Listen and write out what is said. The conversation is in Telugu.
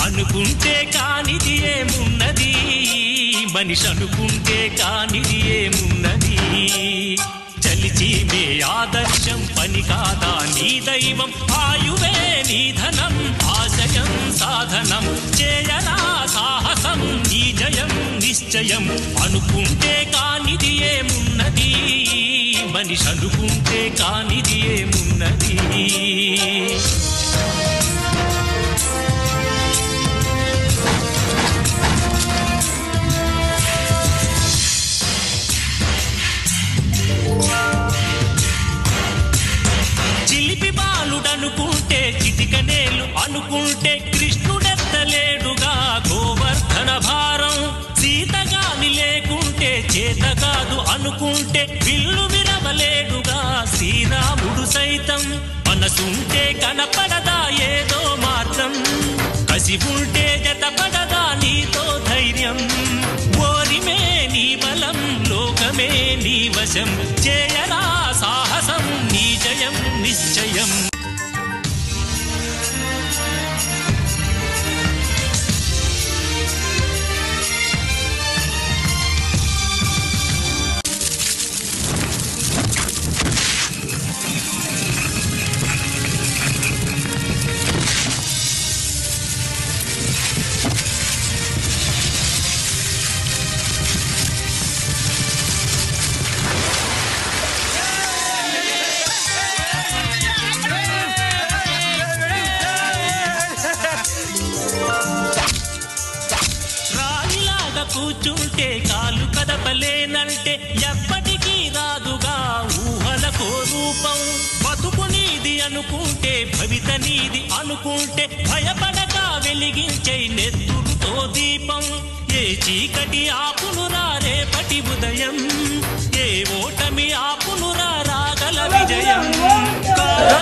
అనుకుంటే కానిది ఏమున్నది, మనిషి అనుకుంటే కానిది ఏమున్నది. చలిచి మే ఆదర్శం పని కాదా నీ దైవం, ఆయువే నీ ధనం ఆశయం సాధనం. చేయరా సాహసం నీ జయం నిశ్చయం. అనుకుంటే కానిది ఏమున్నది, మనిషి అనుకుంటే కానిది ఏమున్నది. చిలిపి బాలుడనుకుంటే చిటికనేలు అనుకుంటే కృష్ణుడెత్తలేడుగా గోవర్ధన భారం. సీతగాని లేకుంటే చేత కాదు అనుకుంటే విల్లు విరవలేడుగా శ్రీరాముడు సైతం. మనసుంటే కనపడదా ఏదో మాత్రం, కసి ఉంటే జతపడదా నీతో ధైర్యం. ఓరిమే నీ బలం లోకమే నీ వశం, చేయరా సాహసం నీ జయం నిశ్చయం. కూర్చుంటే కాలు కదపలేనంటే ఎప్పటికీ రాదుగా ఊహలకో రూపం. బతుకు నీది అనుకుంటే భవిత నీది అనుకుంటే భయపడక వెలిగించే నెత్తురుతో దీపం. ఏ చీకటి ఆపును రేప